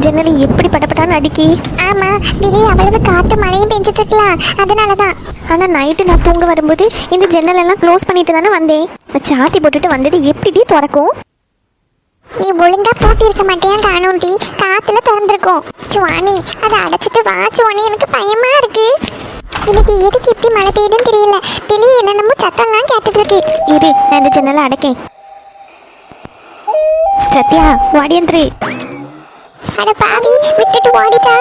ஜன்னலை எப்படி படப்பட்டான்னு அடிக்கி. ஆமா திடீ அவ்வளவு காத்து மழையும் பெஞ்சிட்டு இருக்கலாம், அதனாலதான். ஆனால் நைட்டு நான் தூங்க வரும்போது இந்த ஜன்னலெல்லாம் க்ளோஸ் பண்ணிட்டு தானே வந்தேன். நான் சாத்தி போட்டுட்டு வந்தது எப்படி திறக்கும்? நீ ஒழுங்கா போட்டி இருக்க மாட்டேயா காணோண்டி, காத்துல திறந்திருக்கும். சுவாணி அதை அடைச்சிட்டு வா சுவாணி, எனக்கு பயமா இருக்கு. இன்னைக்கு எதுக்கு இப்படி மழை பெய்யுதுன்னு தெரியல, வெளியே என்னென்னமோ சத்தம்லாம் கேட்டுட்டு இருக்கு. இரு, நான் இந்த ஜன்னலை அடைக்கேன். சத்யா வாடியந்திரு. அட பாவி, விட்டுட்டு ஓடிட்டா.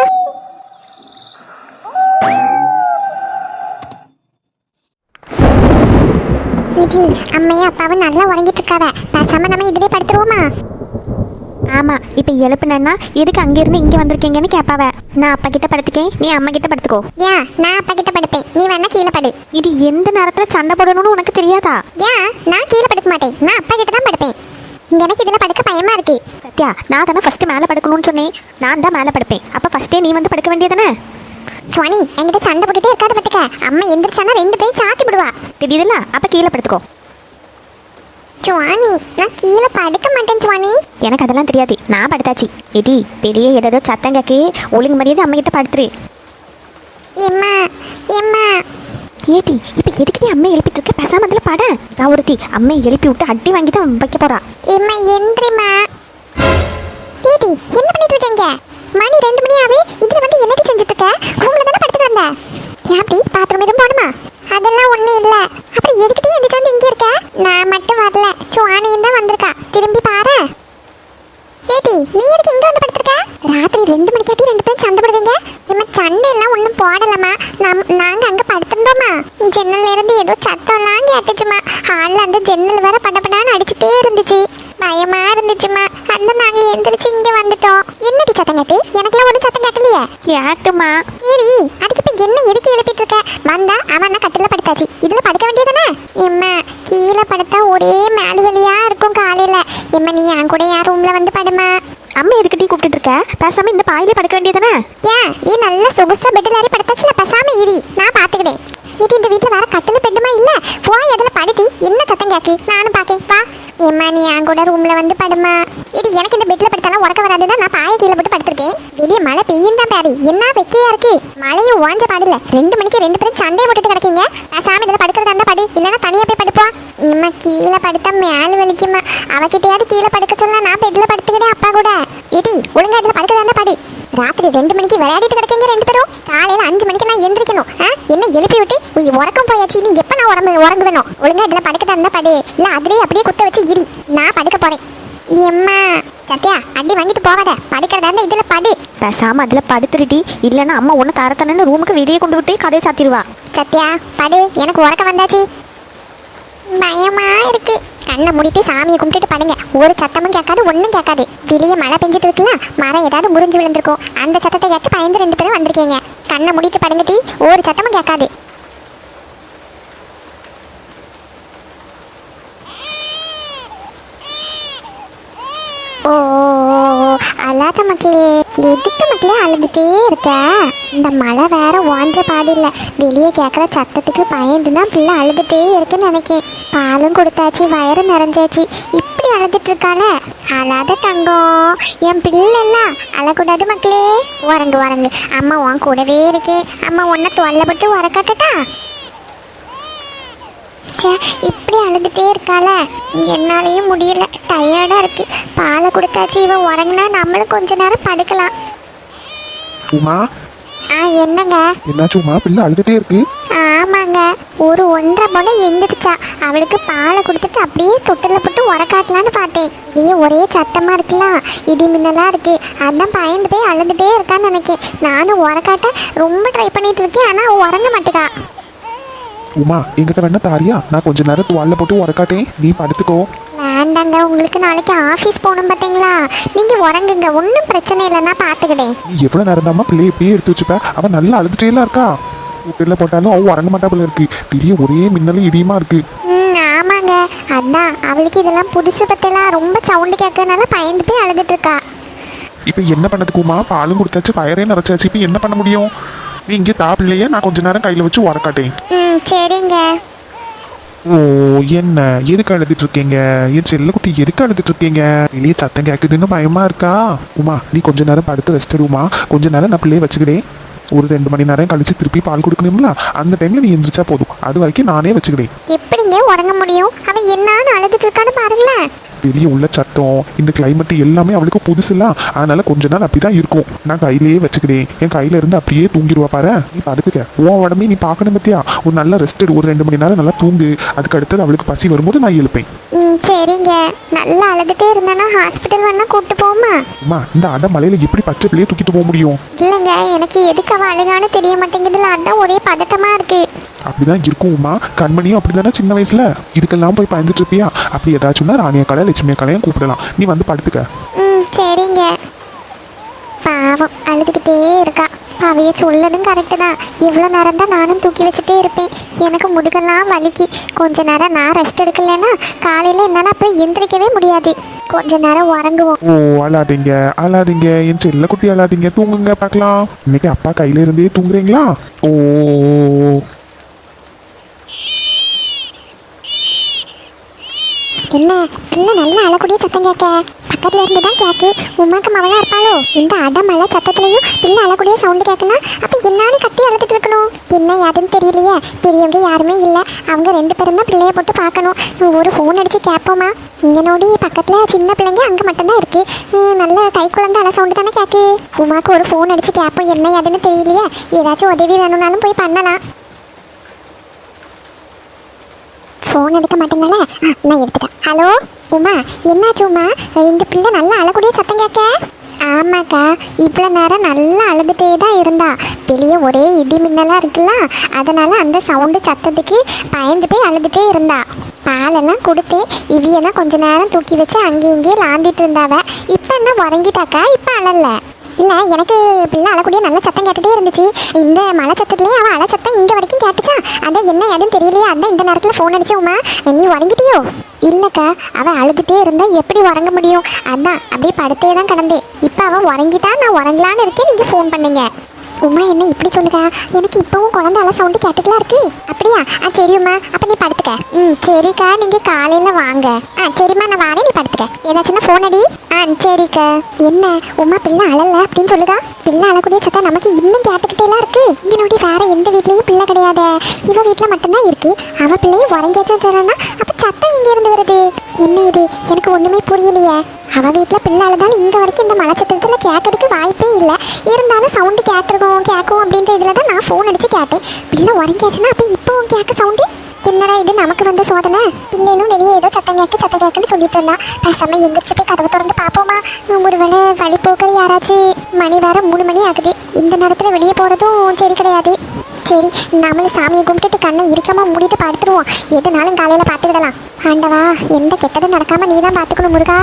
விஜி, அம்மையா அப்பாவும் நல்லா உறங்கிட்டு இருக்காவ, பேசாம நம்ம இதுலயே படுத்துருவோமா? ஆமாம், இப்போ எழுப்புனா எதுக்கு அங்கேருந்து இங்கே வந்திருக்கீங்கன்னு கேட்பாவ. நான் அப்பா கிட்ட படுத்துக்கேன், நீ அம்மா கிட்ட படுத்துக்கோ. ஏன் நான் அப்பா கிட்ட படுப்பேன், நீ வேணா கீழே படு. இது எந்த நேரத்தில் சண்டை போடணும்னு உனக்கு தெரியாதா? ஏன் நான் கீழே படுக்க மாட்டேன், நான் அப்பா கிட்ட தான் படுப்பேன். எனக்கு இதில் படுக்க பயமா இருக்கு. சத்யா, நான் தானே ஃபர்ஸ்ட் மேலே படுக்கணும்னு சொன்னேன். நான் தான் மேலே படுப்பேன். அப்போ ஃபர்ஸ்டே நீ வந்து படுக்க வேண்டியதானே? சுவாணி என்கிட்ட சண்டை போட்டுட்டே இருக்காது பத்துக்க, அம்மா எந்திரிச்சானா 2 பேரும் சாத்தி விடுவா. தெரியுதுல்ல? அப்போ கீழே படுத்துக்கோ. சுவாணி நான் கீழே படுக்க மாட்டேன் சுவாணி. எனக்கு அதெல்லாம் தெரியாது, நான் படுத்தாச்சு. எடி வெளியே ஏதோ சத்தம் கேட்கு, ஒழுங்கு மரியாதை அம்மா கிட்ட படுத்துரு. எம்மா எம்மா. கேட்டி, இப்போ எதுக்கு நீ அம்மையை எழுப்பிட்டு இருக்க? பேசாம அதில் பட. நான் ஒருத்தி அம்மையை எழுப்பி விட்டு அடி வாங்கி தான் வைக்க போறா. எம்மா எந்திரிமா. கேட்டி என்ன பண்ணிட்டு இருக்கீங்க? மணி 2 மணி ஆகுது, இதுல வந்து என்னடி செஞ்சுட்டு இருக்க? ரூம்ல தானே படுத்துட்டு வந்த. கேட்டி பாத்ரூம் எதுவும் போடுமா? அதெல்லாம் ஒண்ணும் இல்ல. அப்புறம் எதுக்கிட்டே எந்திரிச்சு வந்து இங்க இருக்க? நான் மட்டும் வரல, சுவானியும் தான் வந்திருக்கா. திரும்பி பாரு. கேட்டி நீ எதுக்கு இங்க வந்து படுத்துருக்க? ராத்திரி 2 மணிக்காட்டி 2 பேரும் சண்டை போடுவீங்க. இம்மா சண்டை எல்லாம் ஒன்றும் போடலம்மா, நாங்க அங்க படுத்துட்டோமா. ஜன்னல்ல இருந்து ஏதோ சத்தம்லாம் கேட்டுச்சுமா. ஹாலில் அந்த ஜன்னல் வேற படப்படான்னு அடிச்சுட்டே இருந்துச்சு, பயமா இருந்துச்சுமா. அந்த நாங்க எந்திரிச்சு இங்க வந்துட்டோம். என்னடி சத்தம் கேட்டு? எனக்குலாம் ஒன்றும் சத்தம் கேட்கலையே. கேட்டுமா. சரி, அதுக்கு இப்ப என்ன எதுக்கு எழுப்பிட்டு இருக்க? வந்தா அவன் கட்டில படுத்தாச்சு, இதுல படுக்க வேண்டியதானே? எம்மா கீழே படுத்தா ஒரே மேல் வலியா இருக்கும் காலையில. எம்மா நீ என் கூட என் ரூம்ல வந்து படுமா. அம்மா எதுக்கிட்டே கூப்பிட்டு இருக்க? பேசாம இந்த பாயிலே படுக்க வேண்டியதானே? ஏன் நீ நல்ல சொகுசா பெட்டில் ஏறி படுத்தாச்சுல, பேசாம இரி, நான் பாத்துக்கிட்டேன். இது இந்த வீட்டுல வேற கட்டில பெட்டுமா இல்ல, போய் அதுல படுத்தி என்ன சத்தம் கேக்கு, நானும் பாக்கேன் வா. ஏம்மா நீ என் கூட ரூம்ல வந்து படுமா. இது எனக்கு இந்த பெட்ல படுத்தாலும் உறக்க வராதுதான் நான் பாயை கீழே போட்டு படுத்திருக்கேன். வெளியே மழை பெய்யும் தான் பாரு, என்ன வெக்கையா இருக்கு. மழையும் ஓஞ்ச பாடில்ல, 2 மணிக்கு 2 பேரும் சண்டையை போட்டுட்டு கிடக்கீங்க. பேசாம இதுல படுக்கிறதா இருந்தா படு, இல்லைன்னா தனியா போய் படுப்பா. இம்மா கீழே படுத்தா மேல் வலிக்குமா, அவகிட்டையாவது கீழே படுக்க சொல்ல, நான் பெட்ல படுத்துக்கிட்டே அப்பா கூட. ஏடி ஒழுங்கா இதுல படுக்கிறதா இருந்தா படு. ராத்திரி 2 மணிக்கு விளையாடிட்டு கிடக்கீங்க 2 பேரும். காலையில 5 மணிக்கு நான் எந்திரிக்கணும். என்ன எழுப்பி விட்டு உறக்கம் போயாச்சு, நீ எப்ப நான் உறங்கு வேணும். ஒழுங்கா இதுல படுக்கதா இருந்தா படு, இல்ல அதுலயே அப்படியே குத்த வச்சு இரி, நான் படுக்க போறேன். எம்மா சத்யா அடி வாங்கிட்டு போவாத, படுக்கிறதா இருந்தா இதுல படு. பேசாம அதுல படுத்துருட்டி, இல்லைன்னா அம்மா ஒன்று தரத்தனன்னு ரூமுக்கு வெளியே கொண்டு விட்டு கதையை சாத்திடுவா. சத்யா படு, எனக்கு உறக்கம் வந்தாச்சு, பயமா இருக்கு. கண்ணை மூடிட்டு சாமியை கும்பிட்டுட்டு படுங்க, ஒரு சத்தமும் கேட்காது, ஒன்றும் கேட்காது. வெளியே மழை பெஞ்சிட்டு இருக்குல்ல, மரம் ஏதாவது முறிஞ்சு விழுந்திருக்கும், அந்த சத்தத்தை கேட்டு பயந்து 2 பேரும் வந்திருக்கீங்க. கண்ணை மூடிட்டு படுங்க டீ, ஒரு சத்தமும் கேட்காது. ஓ அழாத மக்களே, எதுக்கு மக்களே அழுதுட்டே இருக்க? இந்த மழை வேற ஓஞ்ச பாடில்லை, வெளியே கேட்குற சத்தத்துக்கு பயந்து தான் பிள்ளை அழுதுட்டே இருக்குன்னு நினைக்கேன். பாலும் கொடுத்தாச்சு, வயிறு நிறைஞ்சாச்சு, இப்படி அழுதுட்டு இருக்காள. அழாத தங்கம், என் பிள்ளைலாம் அழக்கூடாது மக்களே. உறங்கு, அம்மா உன் கூடவே இருக்கேன். அம்மா உன்னை தொல்லைப்பட்டு உறக்கட்டா? இப்படி அழுதுட்டே இருக்காள, என்னாலையும் முடியல, டயர்டா இருக்கு. பாலை கொடுத்தாச்சு, இவன் உறங்குனா நம்மளும் கொஞ்ச நேரம் படுக்கலாம். உமா என்னங்க? என்னாச்சு உமா, பிள்ளை அழுதுட்டே இருக்கு? ஆமாங்க, ஒரு 1:30 போல எந்திரிச்சா. அவளுக்கு பாலை கொடுத்துட்டு அப்படியே தொட்டில போட்டு உறக்காட்டலான்னு பார்த்தேன். இதே ஒரே சத்தமா இருக்கலாம், இடி மின்னலா இருக்கு, அதான் பயந்து போய் அழுதுட்டே இருக்கான்னு நினைக்கேன். நானும் உறக்காட்ட ரொம்ப ட்ரை பண்ணிட்டு இருக்கேன், ஆனா உறங்க மாட்டேக்கா. உமா எங்கிட்ட வேணா தாரியா, நான் கொஞ்ச நேரம் துவால போட்டு உறக்காட்டேன், நீ படுத்துக்கோ. வேண்டாங்க, உங்களுக்கு நாளைக்கு ஆஃபீஸ் போகணும் பார்த்தீங்களா, நீங்கள் உறங்குங்க, ஒன்றும் பிரச்சனை இல்லை, நான் பார்த்துக்கிட்டேன். நீ எவ்வளோ நேரம் தாம்மா பிள்ளையை இப்படியே எடுத்து வச்சுப்ப? அவன் நல்லா அழுதுட்டேலாம் இருக்கா, வீட்டில் போட்டாலும் அவள் உறங்க மாட்டா போல இருக்கு, பெரிய ஒரே மின்னலும் இடியுமா இருக்கு. ஆமாங்க, அதான் அவளுக்கு இதெல்லாம் புதுசு பத்தெல்லாம் ரொம்ப சவுண்டு கேட்கறதுனால பயந்து போய் அழுதுட்டு இருக்கா. இப்போ என்ன பண்ணதுக்குமா, பாலும் கொடுத்தாச்சு, வயரே நிறைச்சாச்சு, இப்போ என்ன பண்ண முடியும்? நீ இங்கே தா பிள்ளைய, நான் கொஞ்ச நேரம் கையில் வச்சு உறக்காட்டேன். சரிங்க. ஓ என்ன எதுக்கு அழுதுட்டு இருக்கீங்க? என் செல்லக்குட்டி எதுக்கு அழுதுட்டு இருக்கீங்க? வெளியே சத்தம் கேட்குதுன்னு பயமா இருக்கா? உமா நீ கொஞ்ச நேரம் படுத்து ரெஸ்ட் எடுமா. கொஞ்ச நேரம் நான் பிள்ளைய வச்சுக்கிறேன். ஒரு 2 மணி நேரம் கழிச்சு திருப்பி பால் கொடுக்கணும்ல, அந்த டைம்ல நீ எந்திரிச்சா போதும். அது வரைக்கும் நானே வச்சுக்கிறேன். எப்படிங்க உறங்க முடியும்? அவன் என்னான்னு அழுதுட்டு இருக்கான்னு பாருங்களேன். வெளியே உள்ள சத்தம், இந்த கிளைமேட் எல்லாமே அவளுக்கு புதுசுல, அதனால கொஞ்ச நாள் அப்படிதான் இருக்கும். நான் கையிலேயே வச்சுக்கிறேன். என் கையில இருந்து அப்படியே தூங்கிடுவா பாரு. நீ படுத்துக்க. உன் உடம்பே நீ பார்க்கணும் பத்தியா. ஒரு நல்ல ரெஸ்ட் எடு. ஒரு 2 மணி நேரம் நல்லா தூங்கு. அதுக்கு அடுத்தது அவளுக்கு பசி வரும்போது நான் எழுப்பேன். சரிங்க. நல்லா அழுதுட்டே இருந்தானா ஹாஸ்பிட்டல் வேணா கூப்பிட்டு போமா? அம்மா இந்த அடை மலையில எப்படி பச்சை பிள்ளைய தூக்கிட்டு போக முடியும்? இல்லைங்க, எனக்கு எதுக்கு அவ அழுகான்னு தெரிய மாட்டேங்குதுல, அதான் ஒரே பதட்டமா இருக்கு. அப்படிதான் இருக்கும் உமா. கண்மணியும் அப்படிதானே சின்ன வயசுல. இதுக்கெல்லாம் போய் பயந்துட்டு இருப்பியா? அப்படி ஏதாச்சும்னா ராணியா கலை லட்சுமியா கலையும் கூப்பிடலாம். நீ வந்து படுத்துக்க. சரிங்க. பாவம் அழுதுகிட்டே இருக்கா. அவைய சொல்லதும் கரெக்டு தான். எவ்வளோ நேரம் தான் நானும் தூக்கி வச்சுட்டே இருப்பேன். எனக்கு முதுகெல்லாம் வலிக்கு. கொஞ்ச நேரம் நான் ரெஸ்ட் எடுக்கலைன்னா காலையில் என்னால் அப்புறம் எந்திரிக்கவே முடியாது. கொஞ்ச நேரம் உறங்குவோம். ஓ அழாதீங்க அழாதீங்க என் செல்ல குட்டி அழாதீங்க. தூங்குங்க பார்க்கலாம். இன்னைக்கு அப்பா கையில இருந்தே தூங்குறீங்களா? ஓ என்ன பிள்ளை நல்லா அழக்கூடிய சத்தம் கேட்க பக்கத்துல இருந்து தான் கேக்கு. உமாக்கு மவளா இருப்பாளோ? இந்த அடமழை சத்தத்துலயும் பிள்ளை அழக்கூடிய சவுண்டு கேட்குனா அப்ப என்னான்னு கத்தி அழுதுட்டு இருக்கணும். என்ன யாருன்னு தெரியலையே. பெரியவங்க யாருமே இல்லை. அவங்க 2 பேரும் தான் பிள்ளைய போட்டு பார்க்கணும். ஒரு ஃபோன் அடிச்சு கேட்போமா? இங்க நோடி பக்கத்துல சின்ன பிள்ளைங்க அங்க மட்டும்தான் இருக்கு. நல்ல கை குழந்தை அழ சவுண்டு தானே கேக்கு. உமாக்கு ஒரு ஃபோன் அடிச்சு கேட்போம். என்ன யாருன்னு தெரியலையே. ஏதாச்சும் உதவி வேணும்னாலும் போய் பண்ணலாம். ஃபோன் எடுக்க மாட்டேங்களே. நான் எடுத்துட்டேன். ஹலோ உமா, என்னாச்சு உமா? இந்த பிள்ளை நல்லா அழக்கூடிய சத்தம் கேட்க. ஆமாக்கா, இவ்வளோ நேரம் நல்லா அழுதுகிட்டே தான் இருந்தா. வெளியே ஒரே இடி மின்னலாக இருக்குல்ல, அதனால அந்த சவுண்டு சத்தத்துக்கு பயந்து போய் அழுதுகிட்டே இருந்தா. பாலெல்லாம் கொடுத்து இவியெல்லாம் கொஞ்ச நேரம் தூக்கி வச்சு அங்கேயும் இங்கேயும் லாந்திட்டு இருந்தாவ. இப்போ என்ன உறங்கிட்டாக்கா? இப்போ அழல. இல்லை, எனக்கு பிள்ளை அழக்கூடிய நல்ல சத்தம் கேட்டுகிட்டே இருந்துச்சு. இந்த மழை சத்தத்துலேயே அவள் அழ சத்தம் இங்கே வரைக்கும் கேட்டுச்சா. அதான் என்ன எதுன்னு தெரியலையே. அதான் இந்த நேரத்தில் ஃபோன் அடிச்சோம்மா. நீ உறங்கிட்டியோ? இல்லைக்கா, அவள் அழுதுகிட்டே இருந்தா எப்படி உறங்க முடியும்? அதான் அப்படியே படுத்தே தான் கிடந்தேன். இப்போ அவள் உறங்கிட்டா, நான் உறங்கலான்னு இருக்கேன். நீங்கள் ஃபோன் பண்ணீங்க. உமா என்ன இப்படி சொல்லுக்கா? எனக்கு இப்போவும் குழந்தை அழ சவுண்டு கேட்டுக்கலாம் இருக்கு. அப்படியா? சரிம்மா, அப்போ நீ படுத்துக்க. சரிக்கா, நீங்கள் காலையில் வாங்க. சரிம்மா, நான் வாரேன், நீ படுத்துக்க. ஏதாச்சுன்னா ஃபோன் அடி. சரிக்கா. என்ன உமா பிள்ளை அழல அப்படின்னு சொல்லுதா? பிள்ளை அழக்கூடிய சத்தம் நமக்கு இன்னும் கேட்டுக்கிட்டேலாம் இருக்கு. இங்கே நோடி வேற எந்த வீட்லேயும் பிள்ளை கிடையாது. இவ வீட்டில் மட்டும்தான் இருக்கு. அவள் பிள்ளையும் உறங்கியாச்சும் சொல்றா. அப்போ சத்தம் எங்கே இருந்து வருது? என்ன இது? எனக்கு ஒன்றுமே புரியலையே. அவள் வீட்டில் பிள்ளை அழுதாலும் இங்கே வரைக்கும் இந்த மழை சத்தத்தில் கேட்கறதுக்கு வாய்ப்பே இல்லை. இருந்தாலும் சவுண்டு கேட்கும் அப்படின்ற இதில் தான் நான் ஃபோன் அடித்து கேட்டேன். பிள்ளை உறங்கியாச்சுன்னா அப்போ இப்போவும் கேட்க சவுண்டு. என்னடா இது நமக்கு வந்த சோதனை? பிள்ளைகளும் வெளியே ஏதோ சத்தம் கேட்குன்னு சொல்லிட்டு இருந்தா. பேசாம எந்திரிச்சு போய் கதவை திறந்து பார்ப்போமா? ஒருவேளை வழிபோக்கிற யாராச்சும். மணி வேற 3 மணி ஆகுது. இந்த நேரத்தில் வெளியே போகிறதும் சரி கிடையாது. சரி, நம்மளும் சாமியை கும்பிட்டுட்டு கண்ணை இருக்காம மூடிட்டு படுத்துருவோம். எதுனாலும் காலையில் பார்த்துக்கிடலாம். ஆண்டவா, எந்த கெட்டதும் நடக்காம நீ தான் பார்த்துக்கணும் முருகா.